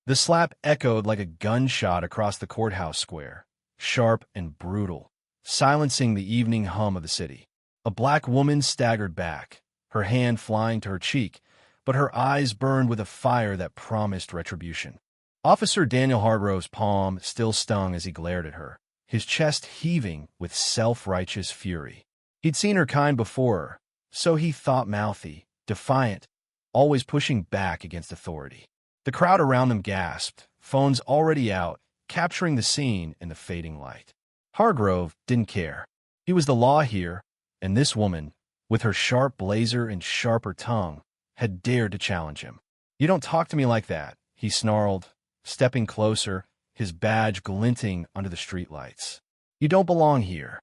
The slap echoed like a gunshot across the courthouse square, sharp and brutal, silencing the evening hum of the city. A black woman staggered back, her hand flying to her cheek, but her eyes burned with a fire that promised retribution. Officer Daniel Hargrove's palm still stung as he glared at her, his chest heaving with self-righteous fury. He'd seen her kind before her, so he thought, mouthy, defiant, always pushing back against authority. The crowd around them gasped, phones already out, capturing the scene in the fading light. Hargrove didn't care. He was the law here, and this woman, with her sharp blazer and sharper tongue, had dared to challenge him. "You don't talk to me like that," he snarled, stepping closer, his badge glinting under the streetlights. "You don't belong here."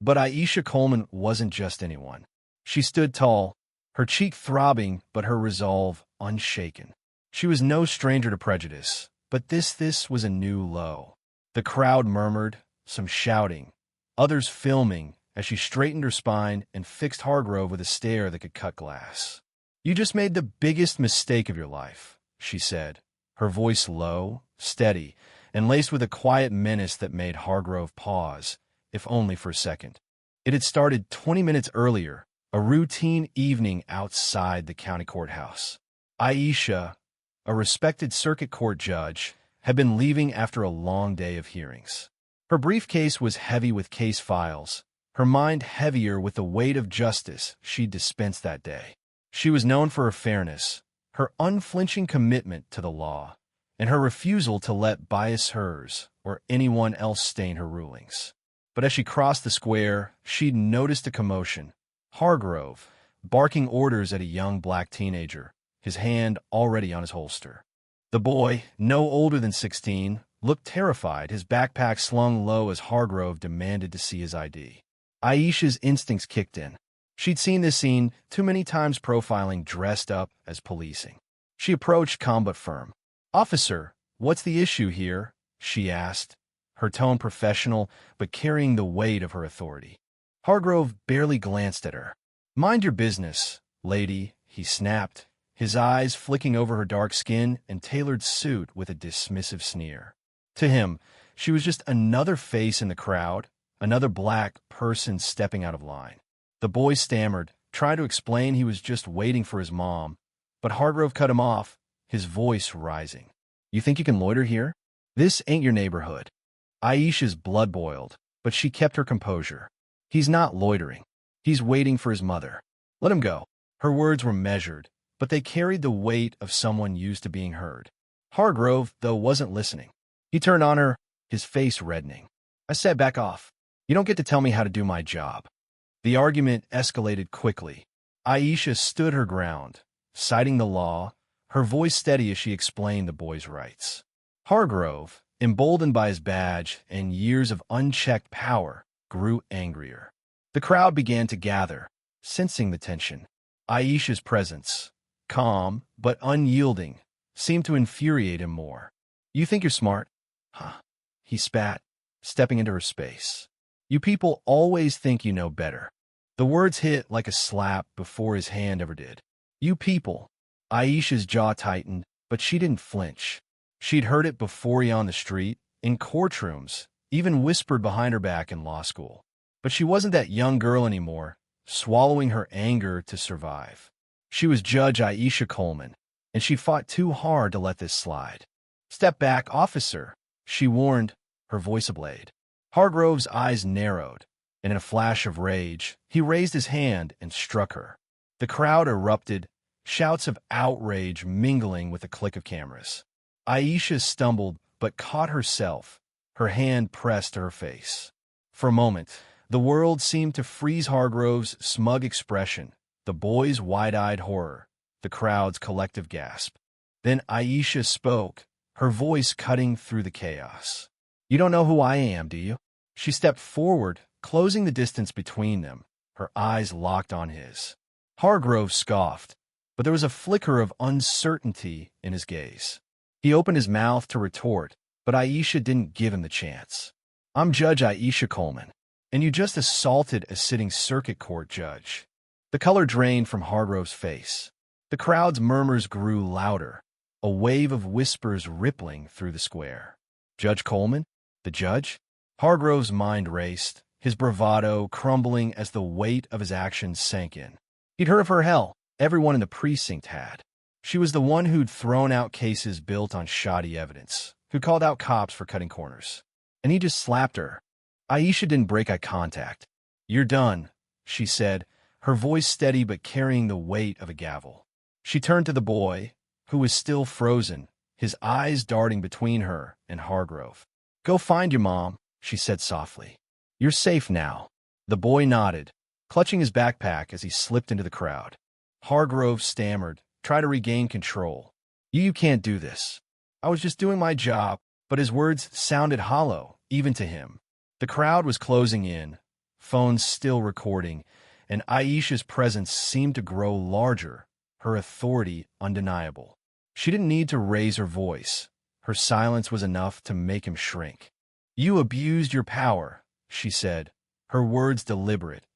But Aisha Coleman wasn't just anyone. She stood tall, her cheek throbbing but her resolve unshaken. She was no stranger to prejudice, but this was a new low. The crowd murmured, some shouting, others filming, as she straightened her spine and fixed Hargrove with a stare that could cut glass. "You just made the biggest mistake of your life," she said, her voice low, steady, and laced with a quiet menace that made Hargrove pause, if only for a second. It had started 20 minutes earlier, a routine evening outside the county courthouse. Aisha, a respected circuit court judge, had been leaving after a long day of hearings. Her briefcase was heavy with case files, her mind heavier with the weight of justice she'd dispensed that day. She was known for her fairness, her unflinching commitment to the law, and her refusal to let bias hers or anyone else stain her rulings. But as she crossed the square, she'd noticed a commotion. Hargrove, barking orders at a young black teenager, his hand already on his holster. The boy, no older than 16, looked terrified, his backpack slung low as Hargrove demanded to see his ID. Aisha's instincts kicked in. She'd seen this scene too many times, profiling dressed up as policing. She approached calm but firm. "Officer, what's the issue here?" she asked, her tone professional but carrying the weight of her authority. Hargrove barely glanced at her. "Mind your business, lady," he snapped, his eyes flicking over her dark skin and tailored suit with a dismissive sneer. To him, she was just another face in the crowd, another black person stepping out of line. The boy stammered, trying to explain he was just waiting for his mom, but Hargrove cut him off, his voice rising. "You think you can loiter here? This ain't your neighborhood." Aisha's blood boiled, but she kept her composure. "He's not loitering. He's waiting for his mother. Let him go." Her words were measured, but they carried the weight of someone used to being heard. Hargrove, though, wasn't listening. He turned on her, his face reddening. "I said back off. You don't get to tell me how to do my job." The argument escalated quickly. Aisha stood her ground, citing the law, her voice steady as she explained the boy's rights. Hargrove, emboldened by his badge and years of unchecked power, grew angrier. The crowd began to gather, sensing the tension. Aisha's presence, calm but unyielding, seemed to infuriate him more. "You think you're smart? Huh?" he spat, stepping into her space. "You people always think you know better." The words hit like a slap before his hand ever did. "You people." Aisha's jaw tightened, but she didn't flinch. She'd heard it before on the street, in courtrooms, even whispered behind her back in law school. But she wasn't that young girl anymore, swallowing her anger to survive. She was Judge Aisha Coleman, and she fought too hard to let this slide. "Step back, officer," she warned, her voice ablaze. Hargrove's eyes narrowed, and in a flash of rage, he raised his hand and struck her. The crowd erupted, shouts of outrage mingling with the click of cameras. Aisha stumbled but caught herself, her hand pressed to her face. For a moment, the world seemed to freeze. Hargrove's smug expression, the boy's wide-eyed horror, the crowd's collective gasp. Then Aisha spoke, her voice cutting through the chaos. "You don't know who I am, do you?" She stepped forward, closing the distance between them, her eyes locked on his. Hargrove scoffed, but there was a flicker of uncertainty in his gaze. He opened his mouth to retort, but Aisha didn't give him the chance. "I'm Judge Aisha Coleman, and you just assaulted a sitting circuit court judge." The color drained from Hargrove's face. The crowd's murmurs grew louder. a wave of whispers rippling through the square. Judge Coleman? The judge? Hargrove's mind raced, his bravado crumbling as the weight of his actions sank in. He'd heard of her hell. Everyone in the precinct had. She was the one who'd thrown out cases built on shoddy evidence, who called out cops for cutting corners. And he just slapped her. Aisha didn't break eye contact. "You're done," she said, her voice steady but carrying the weight of a gavel. She turned to the boy, who was still frozen, his eyes darting between her and Hargrove. "Go find your mom," she said softly. "You're safe now." The boy nodded, clutching his backpack as he slipped into the crowd. Hargrove stammered, trying to regain control. You can't do this." "I was just doing my job," but his words sounded hollow, even to him. The crowd was closing in, phones still recording, and Aisha's presence seemed to grow larger, her authority undeniable. She didn't need to raise her voice. Her silence was enough to make him shrink. "You abused your power," she said, her words deliberate,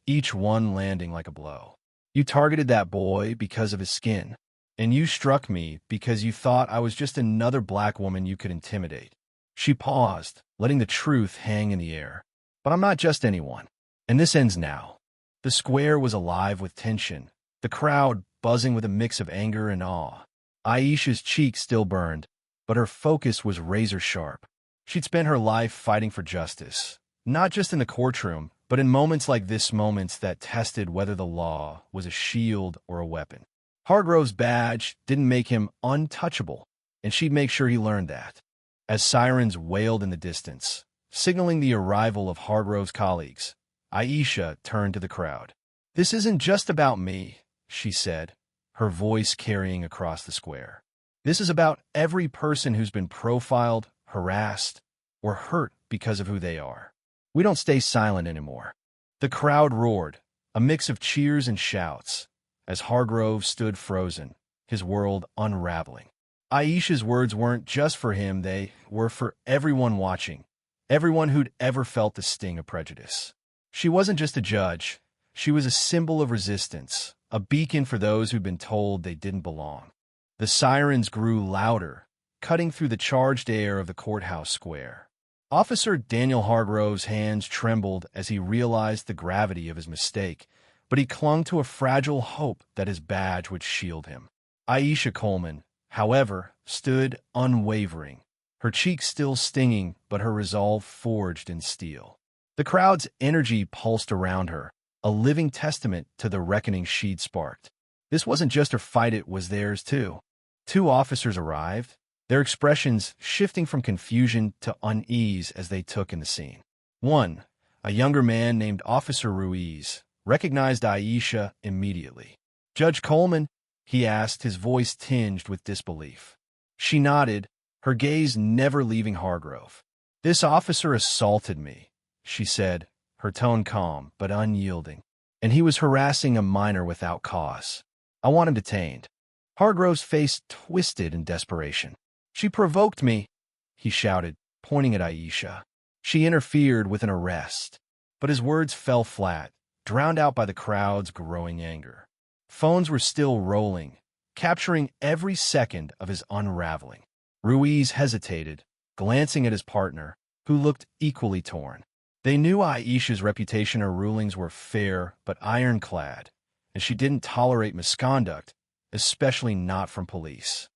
each one landing like a blow. "You targeted that boy because of his skin, and you struck me because you thought I was just another black woman you could intimidate." She paused, letting the truth hang in the air. "But I'm not just anyone. And this ends now." The square was alive with tension, the crowd buzzing with a mix of anger and awe. Aisha's cheeks still burned, but her focus was razor-sharp. She'd spent her life fighting for justice, not just in the courtroom, but in moments like this, moments that tested whether the law was a shield or a weapon. Hargrove's badge didn't make him untouchable, and she'd make sure he learned that. As sirens wailed in the distance, signaling the arrival of Hargrove's colleagues, Aisha turned to the crowd. "This isn't just about me," she said, her voice carrying across the square. "This is about every person who's been profiled, harassed, or hurt because of who they are. We don't stay silent anymore." The crowd roared, a mix of cheers and shouts, as Hargrove stood frozen, his world unraveling. Aisha's words weren't just for him, they were for everyone watching, everyone who'd ever felt the sting of prejudice. She wasn't just a judge, she was a symbol of resistance, a beacon for those who'd been told they didn't belong. The sirens grew louder, cutting through the charged air of the courthouse square. Officer Daniel Hargrove's hands trembled as he realized the gravity of his mistake, but he clung to a fragile hope that his badge would shield him. Aisha Coleman, however, stood unwavering, her cheeks still stinging but her resolve forged in steel. The crowd's energy pulsed around her, a living testament to the reckoning she'd sparked. This wasn't just her fight, it was theirs too. Two officers arrived, their expressions shifting from confusion to unease as they took in the scene. One, a younger man named Officer Ruiz, recognized Aisha immediately. "Judge Coleman?" he asked, his voice tinged with disbelief. She nodded, her gaze never leaving Hargrove. "This officer assaulted me," she said, her tone calm but unyielding, "and he was harassing a minor without cause. I want him detained." Hargrove's face twisted in desperation. "She provoked me," he shouted, pointing at Aisha. She interfered with an arrest, but his words fell flat, drowned out by the crowd's growing anger. Phones were still rolling, capturing every second of his unraveling. Ruiz hesitated, glancing at his partner, who looked equally torn. They knew Aisha's reputation, her rulings were fair but ironclad, and she didn't tolerate misconduct, especially not from police.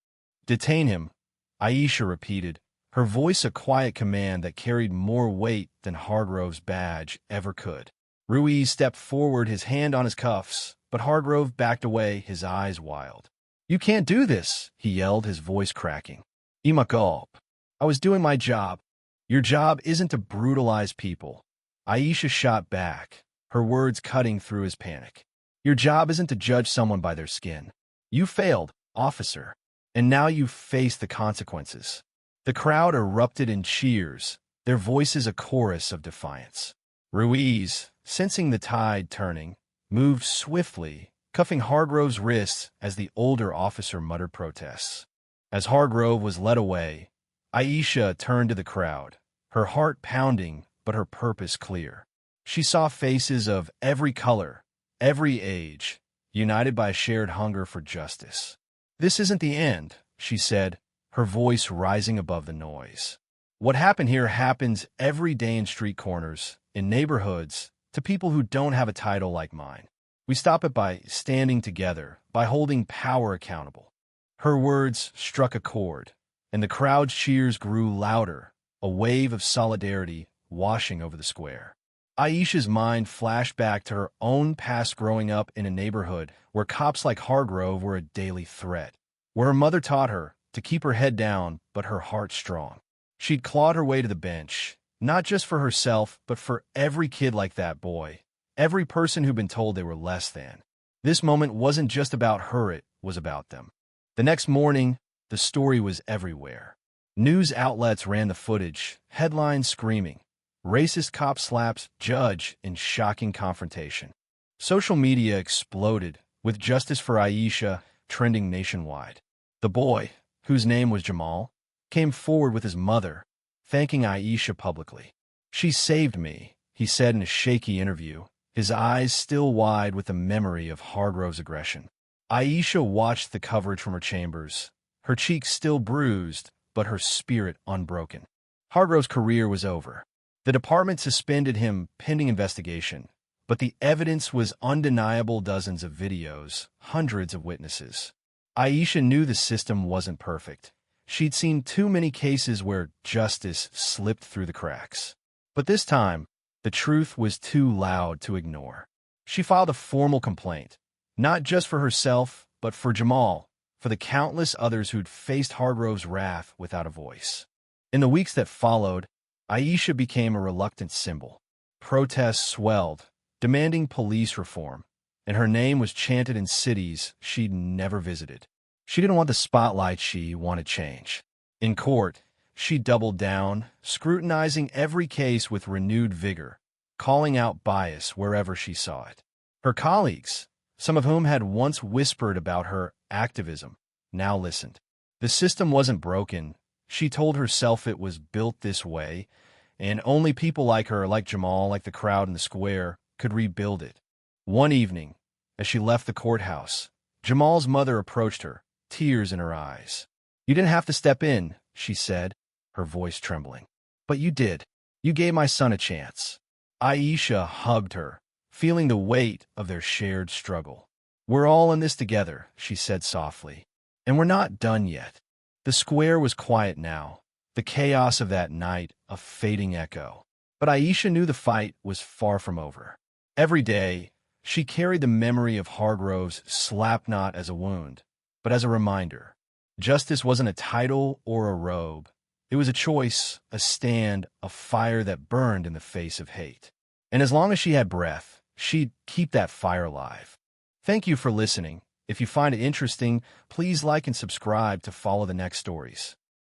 "Detain him," Aisha repeated, her voice a quiet command that carried more weight than Hargrove's badge ever could. Ruiz stepped forward, his hand on his cuffs, but Hargrove backed away, his eyes wild. "You can't do this," he yelled, his voice cracking. "Ima gulp. I was doing my job." "Your job isn't to brutalize people," Aisha shot back, her words cutting through his panic. "Your job isn't to judge someone by their skin. You failed, officer, and now you face the consequences." The crowd erupted in cheers, their voices a chorus of defiance. Ruiz, sensing the tide turning, moved swiftly, cuffing Hargrove's wrists as the older officer muttered protests. As Hargrove was led away, Aisha turned to the crowd, her heart pounding but her purpose clear. She saw faces of every color, every age, united by a shared hunger for justice. "This isn't the end," she said, her voice rising above the noise. What happened here happens every day in street corners, in neighborhoods, to people who don't have a title like mine. We stop it by standing together, by holding power accountable. Her words struck a chord, and the crowd's cheers grew louder, a wave of solidarity washing over the square. Aisha's mind flashed back to her own past growing up in a neighborhood where cops like Hargrove were a daily threat, where her mother taught her to keep her head down but her heart strong. She'd clawed her way to the bench, not just for herself, but for every kid like that boy, every person who'd been told they were less than. This moment wasn't just about her, it was about them. The next morning, the story was everywhere. News outlets ran the footage, headlines screaming, "Racist cop slaps judge in shocking confrontation." Social media exploded, with justice for Aisha trending nationwide. The boy, whose name was Jamal, came forward with his mother, thanking Aisha publicly. "She saved me," he said in a shaky interview, his eyes still wide with the memory of Hargrove's aggression. Aisha watched the coverage from her chambers, her cheeks still bruised, but her spirit unbroken. Hargrove's career was over. The department suspended him pending investigation, but the evidence was undeniable: dozens of videos, hundreds of witnesses. Aisha knew the system wasn't perfect. She'd seen too many cases where justice slipped through the cracks. But this time, the truth was too loud to ignore. She filed a formal complaint, not just for herself, but for Jamal, for the countless others who'd faced Hargrove's wrath without a voice. In the weeks that followed, Aisha became a reluctant symbol. Protests swelled, demanding police reform, and her name was chanted in cities she'd never visited. She didn't want the spotlight, she wanted change. In court, she doubled down, scrutinizing every case with renewed vigor, calling out bias wherever she saw it. Her colleagues, some of whom had once whispered about her activism, now listened. The system wasn't broken. She told herself it was built this way, and only people like her, like Jamal, like the crowd in the square, could rebuild it. One evening, as she left the courthouse, Jamal's mother approached her, tears in her eyes. "You didn't have to step in," she said, her voice trembling. "But you did. You gave my son a chance." Aisha hugged her, feeling the weight of their shared struggle. "We're all in this together," she said softly. "And we're not done yet." The square was quiet now, the chaos of that night a fading echo. But Aisha knew the fight was far from over. Every day, she carried the memory of Hargrove's slapknot as a wound, but as a reminder. Justice wasn't a title or a robe. It was a choice, a stand, a fire that burned in the face of hate. And as long as she had breath, she'd keep that fire alive. Thank you for listening. If you find it interesting, please like and subscribe to follow the next stories.